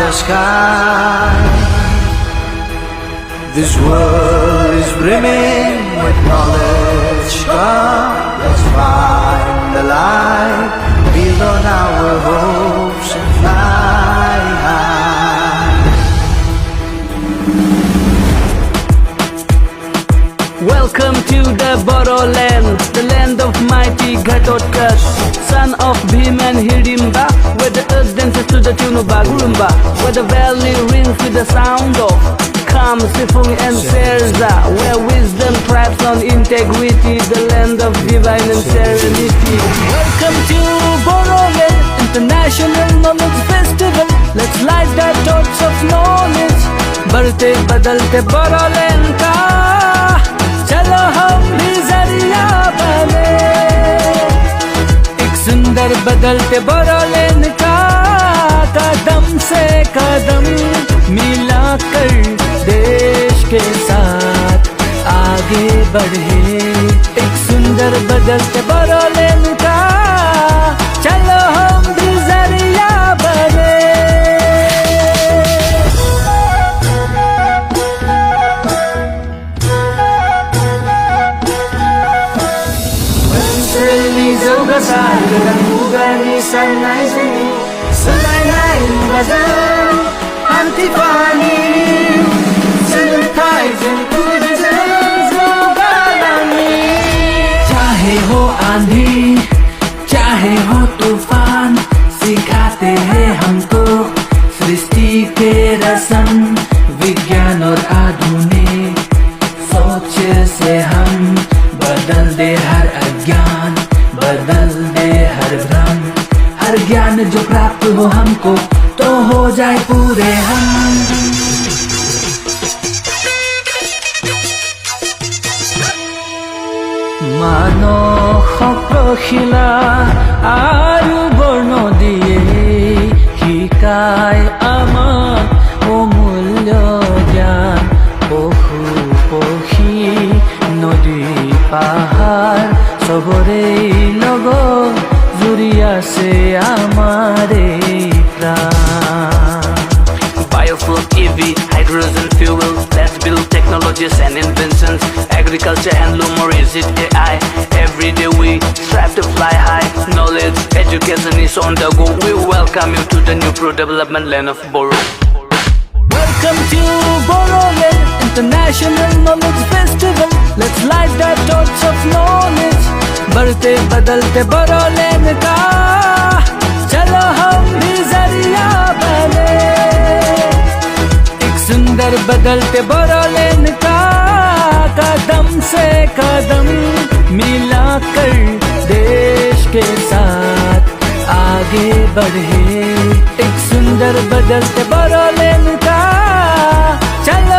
the sky. This world is brimming with knowledge. Come, let's find the light, build on our hopes and fly high. Welcome to the Boroland, the land of mighty Ghatotkash, son of Bhim and Hidimba, where the earth dances to the tune of Bagurumba, where the valley rings with the sound of Kham, Sifung and Serza, where wisdom thrives on integrity, the land of divine and serenity. Welcome to Boroland, International Knowledge Festival. Let's light the torch of knowledge. बढ़ते बदलते Boroland का चलो हम भी जरिया बने, एक सुंदर बदलते Boroland का कदम से कदम मिलाकर देश के साथ आगे बढ़े। एक सुंदर बदलते Boroland का चलो हम भी जरिया बने। Gani sanai sini, sanai nai bazar, antifani, sanai zentu zengalani. चाहे हो आंधी, चाहे हो तूफान, सिखाते हैं हमको सृष्टि के रसम, विज्ञान और आधुनिक सोच से हम बदल दे हर अज्ञान, बदल दे हर भ्रम। हर ज्ञान जो प्राप्त हो हमको तो हो जाए पूरे हम। मानो प्रशिला आरु बर्ण दिए शिकाय आमाक अमूल्य ज्ञान। पशु पक्षी नदी पाहाड़ सबरे লগত জুড়ি আছে আমারে প্রাণ। Biofuel, EV, hydrogen fuel, let's build technologies and inventions. Agriculture, handloom, or is it AI? Every day we strive to fly high. Knowledge, education is on the go. We welcome you to the new pro-development land of Boro. Welcome to Boroland, International Knowledge Festival. Let's light the torch of knowledge. बढ़ते बदलते Boroland का चलो हम भी जरिया बने, एक सुंदर बदलते Boroland का कदम से कदम मिलाकर देश के साथ आगे बढ़े। एक सुंदर बदलते Boroland का चलो